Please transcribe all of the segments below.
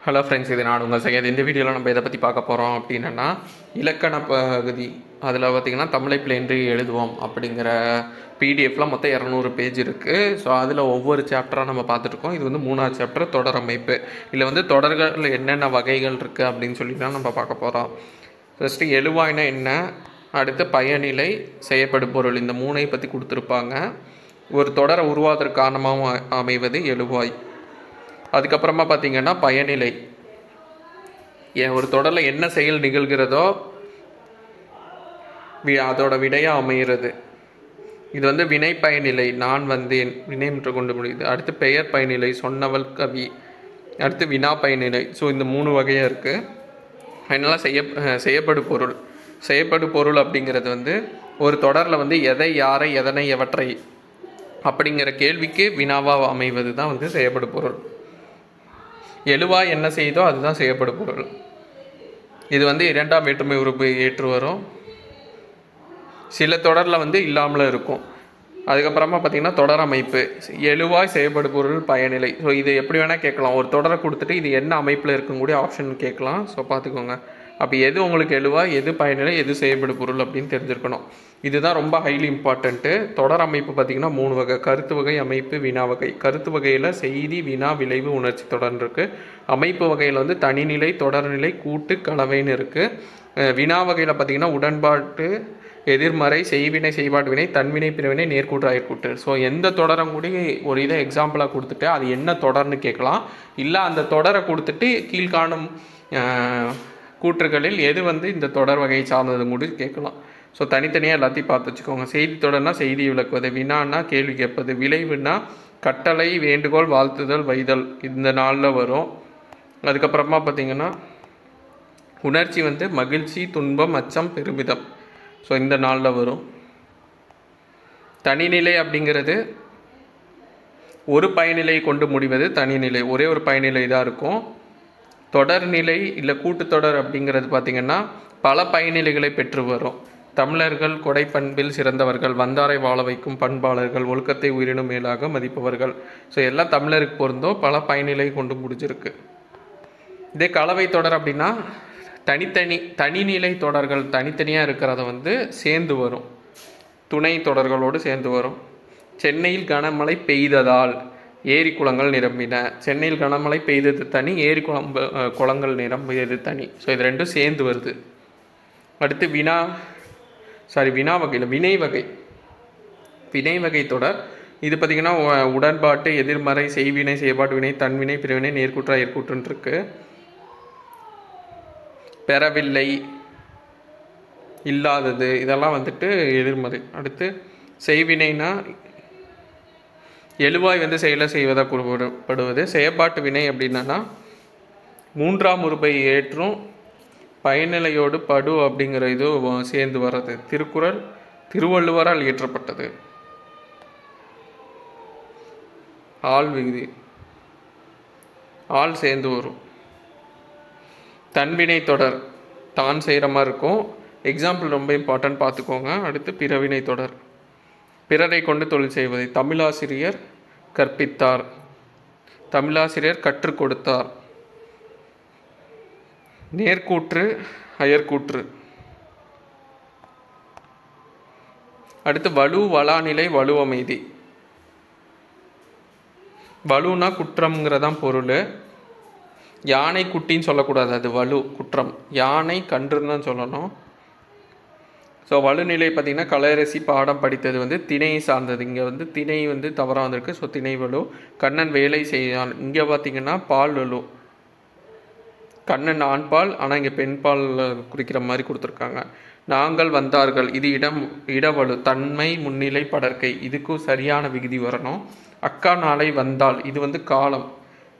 Hello friends, இது நான் உங்கள் செய்யாது. இந்த வீடியோவில் நம்ம இதை பற்றி பார்க்க போகிறோம் அப்படின்னா, இலக்கண பகுதி. அதில் பார்த்திங்கன்னா தமிழை பிழையின்றி எழுதுவோம் அப்படிங்கிற பிடிஎஃப்பில் மொத்தம் 200 பேஜ் இருக்குது. ஸோ அதில் ஒவ்வொரு சாப்டராக நம்ம பார்த்துட்ருக்கோம். இது வந்து 3ஆவது சாப்டர், தொடர் அமைப்பு. இதில் வந்து தொடர்கள் என்னென்ன வகைகள் இருக்குது அப்படின்னு சொல்லி தான் நம்ம பார்க்க போகிறோம். ஃபஸ்ட்டு எழுவாய்னா என்ன, அடுத்து பயனிலை, செய்யப்படும் பொருள், இந்த 3ஐ பற்றி கொடுத்துருப்பாங்க. ஒரு தொடரை உருவாவதற்கு காரணமாக அமைவது எழுவாய். அதுக்கப்புறமா பார்த்திங்கன்னா பயனிலை, ஒரு தொடரில் என்ன செயல் நிகழ்கிறதோ அதோட விடையாக அமைகிறது. இது வந்து வினை பயனிலை, நான் வந்தேன், வினை என்று கொண்டு முடியுது. அடுத்து பெயர் பயனிலை, சொன்னவள் கவி. அடுத்து வினா பயனிலை. ஸோ இந்த 3 வகையாக இருக்குது. அதனால் செய்யப்படும் பொருள். செய்யப்படும் பொருள் அப்படிங்கிறது வந்து ஒரு தொடரில் வந்து எதை, யாரை, எதனை, எவற்றை அப்படிங்கிற கேள்விக்கு வினாவாக அமைவது தான் வந்து செய்யப்படும் பொருள். எழுவாய் என்ன செய்தோ அதுதான் செய்யப்படும் பொருள். இது வந்து 2ஆம் வேற்றுமை உறுப்பு ஏற்று வரும். சில தொடரில் வந்து இல்லாமல் இருக்கும். அதுக்கப்புறமா பார்த்திங்கன்னா தொடர் அமைப்பு, எழுவாய், செய்யப்படும் பொருள், பயனிலை. ஸோ இது எப்படி வேணால் கேட்கலாம். ஒரு தொடரை கொடுத்துட்டு இது என்ன அமைப்பில் இருக்கக்கூடிய ஆப்ஷன் கேட்கலாம். ஸோ பார்த்துக்கோங்க. அப்போ எது உங்களுக்கு எழுவாய், எது பயனிலை, எது செய்யப்படும் பொருள் அப்படின்னு தெரிஞ்சிருக்கணும். இதுதான் ரொம்ப ஹைலி இம்பார்ட்டண்ட்டு. தொடர் அமைப்பு பார்த்திங்கன்னா 3 வகை: கருத்து வகை, அமைப்பு, வினா வகை. கருத்து வகையில் செய்தி, வினா, விளைவு, உணர்ச்சி தொடர்னு இருக்குது. அமைப்பு வகையில் வந்து தனிநிலை, தொடர்நிலை, கூட்டு, கலவைன்னு இருக்குது. வினா வகையில் பார்த்திங்கன்னா உடன்பாட்டு, எதிர்மறை, செய்வினை, செய்பாட்டு வினை, தன்வினை, பிறவினை, நேர்கூற்று, அயற்கூற்று. ஸோ எந்த தொடரும் கூடி ஒரு இதை எக்ஸாம்பிளாக கொடுத்துட்டு அது என்ன தொடர்னு கேட்கலாம். இல்லை அந்த தொடரை கொடுத்துட்டு கீழ்காணும் கூற்றுகளில் எது வந்து இந்த தொடர் வகையை சார்ந்தது கூட கேட்கலாம். ஸோ தனித்தனியாக எல்லாத்தையும் பார்த்து வச்சுக்கோங்க. செய்தி தொடர்னா செய்தி விளக்குவது, வினான்னா கேள்வி கேட்பது, விளைவுனா கட்டளை, வேண்டுகோள், வாழ்த்துதல், வைதல், இந்த நாளில் வரும். அதுக்கப்புறமா பார்த்திங்கன்னா உணர்ச்சி வந்து மகிழ்ச்சி, துன்பம், அச்சம், பெருமிதம். ஸோ இந்த நாளில் வரும். தனிநிலை அப்படிங்கிறது ஒரு பயனிலை கொண்டு முடிவது தனிநிலை, ஒரே ஒரு பயனிலை தான் இருக்கும். தொடர்நிலை இல்லை கூட்டுத்தொடர் அப்படிங்கிறது பார்த்திங்கன்னா பல பயனிலைகளை பெற்று வரும். தமிழர்கள் கொடைப்பண்பில் சிறந்தவர்கள், வந்தாரை வாழ வைக்கும் பண்பாளர்கள், ஒழுக்கத்தை உயிரினும் மேலாக மதிப்பவர்கள். ஸோ எல்லாம் தமிழருக்கு பொருந்தோம், பல பயனிலை கொண்டு முடிஞ்சிருக்கு. இதே கலவை தொடர் அப்படின்னா தனிநிலை தொடர்கள் தனித்தனியாக இருக்கிறத வந்து சேர்ந்து வரும், துணை தொடர்களோடு சேர்ந்து வரும். சென்னையில் கனமழை பெய்ததால் ஏரி குளங்கள் நிரம்பின. சென்னையில் கனமழை பெய்தது தனி, ஏரி குளங்கள் நிரம்பியது தனி. ஸோ இது ரெண்டும் சேர்ந்து வருது. அடுத்து வினா வகையில் வினை வகை. வினை வகை தொடர் இது பார்த்திங்கன்னா உடன்பாட்டு, எதிர்மறை, செய்வினை, செய்பாட்டு வினை, தன்வினை, பிறவினை, நேர்கூற்று, அயற்கூற்றுன்னு இருக்குது. பெறவில்லை, இல்லாதது, இதெல்லாம் வந்துட்டு எதிர்மறை. அடுத்து செய்வினைனா எழுவாய் வந்து செயலை செய்வதாக கூறப்படுவது. செயற்பாட்டு வினை அப்படின்னா 3ஆம் உறுப்பை ஏற்றும் பயனிலையோடு படு அப்படிங்கிற இது சேர்ந்து வர்றது. திருக்குறள் திருவள்ளுவரால் இயற்றப்பட்டது. ஆள் விகுதி, ஆள் சேர்ந்து வரும். தன்வினை தொடர் தான் செய்கிற மாதிரி இருக்கும். எக்ஸாம்பிள் ரொம்ப இம்பார்ட்டன்ட் பார்த்துக்கோங்க. அடுத்து பிறவினை தொடர், பிறரை கொண்டு தொழில் செய்வது. தமிழாசிரியர் கற்பித்தார், தமிழாசிரியர் கற்றுக் கொடுத்தார். நேர்கூற்று, அயற்கூற்று. அடுத்து வலு, வளாநிலை, வலுவமைதி. வலுனா குற்றம்ங்கிறதான் பொருள். யானை குட்டின்னு சொல்லக்கூடாது, அது வலு, குற்றம். யானை கன்றுன்னு தான் சொல்லணும். ஸோ வலுநிலை பார்த்திங்கன்னா கலையரசி பாடம் படித்தது வந்து திணையை சார்ந்தது. இங்கே வந்து திணை வந்து தவறாக வந்திருக்கு. ஸோ திணை வலு. கண்ணன் வேலை செய்தான், இங்கே பார்த்திங்கன்னா பால் வலு. கண்ணன் ஆண்பால், ஆனால் இங்கே பெண்பால் குறிக்கிற மாதிரி கொடுத்துருக்காங்க. நாங்கள் வந்தார்கள், இது இடவலு, தன்மை, முன்னிலை, படற்கை. இதுக்கும் சரியான விகுதி வரணும். அக்கா நாளை வந்தாள், இது வந்து காலம்,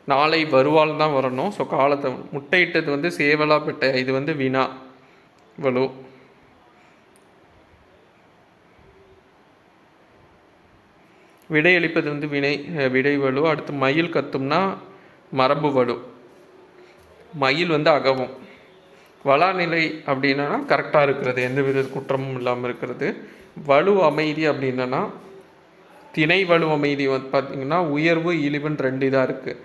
நாளை வருவாள் தான் வரணும். ஸோ காலத்தை. முட்டையிட்டது வந்து சேவலா பெட்டை, இது வந்து வினா வலு. விடையளிப்பது வந்து விடை வலு. அடுத்து மயில் கத்தும்னா மரபு வலு, மயில் வந்து அகவும். வளாநிலை அப்படின்னா கரெக்டாக இருக்கிறது, எந்த வித குற்றமும் இல்லாமல் இருக்கிறது. வலு அமைதி அப்படின்னா திணை வலு அமைதி வந்து பார்த்திங்கன்னா உயர்வு, இழிவுன்னு 2 இதாக இருக்குது.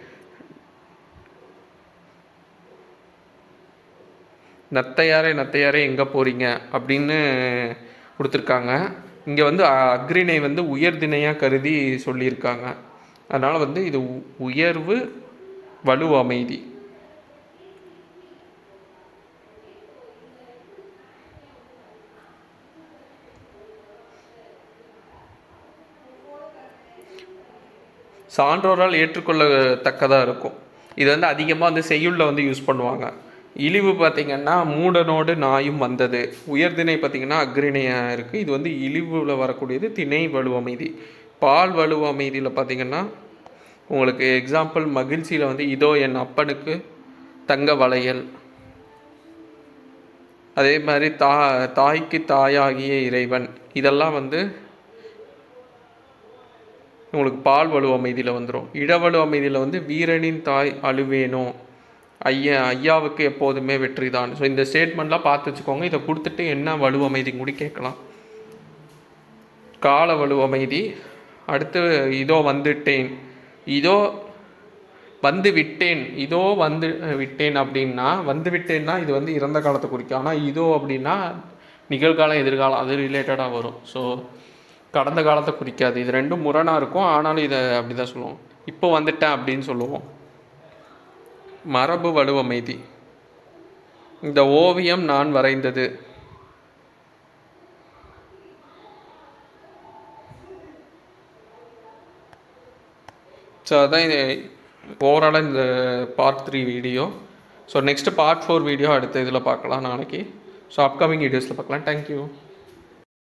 நத்தையாரே நத்தையாரே எங்கே போகிறீங்க அப்படின்னு கொடுத்துருக்காங்க. இங்கே வந்து அக்ரிணை வந்து உயர்திணையாக கருதி சொல்லியிருக்காங்க. அதனால் வந்து இது உயர்வு வலு அமைதி. சான்றோரால் ஏற்றுக்கொள்ளத்தக்கதாக இருக்கும். இது வந்து அதிகமாக வந்து செய்யுளில் வந்து யூஸ் பண்ணுவாங்க. இழிவு பார்த்திங்கன்னா மூடனோடு நாயும் வந்தது. உயர்திணை பார்த்திங்கன்னா அக்ரிணையாக இருக்குது. இது வந்து இழிவில் வரக்கூடியது திணை வலு அமைதி. பால் வலு அமைதியில் பார்த்திங்கன்னா உங்களுக்கு எக்ஸாம்பிள் மகிழ்ச்சியில் வந்து இதோ என் அப்பனுக்கு தங்க வளையல். அதே மாதிரி தாய்க்கு தாயாகிய இறைவன். இதெல்லாம் வந்து உங்களுக்கு பால் வலு அமைதியில் வந்துடும். இடவலு அமைதியில் வந்து வீரனின் தாய் அழுவேனோ, ஐயாவுக்கு எப்போதுமே வெற்றி தான். ஸோ இந்த ஸ்டேட்மெண்ட்லாம் பார்த்து வச்சுக்கோங்க. இதை கொடுத்துட்டு என்ன வலு அமைதி கூட கேட்கலாம். கால வலு அமைதி. அடுத்து இதோ வந்துட்டேன், இதோ வந்து விட்டேன், இதோ வந்து விட்டேன் அப்படின்னா வந்து விட்டேன்னா இது வந்து இறந்த காலத்தை குறிக்கும். ஆனால் இதோ அப்படின்னா நிகழ்காலம் எதிர்காலம் அது ரிலேட்டடாக வரும். ஸோ கடந்த காலத்தை குறிக்காது. இது ரெண்டும் முரணாக இருக்கும். ஆனாலும் இதை அப்படி தான் சொல்லுவோம். இப்போ வந்துட்டேன் அப்படின்னு சொல்லுவோம். மரபு வலு அமைதி. இந்த ஓவியம் நான் வரைந்தது. ஸோ அதான் இது ஓவராலாக இந்த part 3 video. So next part 4 video அடுத்த இதில் பார்க்கலாம் நாளைக்கு. ஸோ அப்கமிங் வீடியோஸில் பார்க்கலாம். தேங்க்யூ.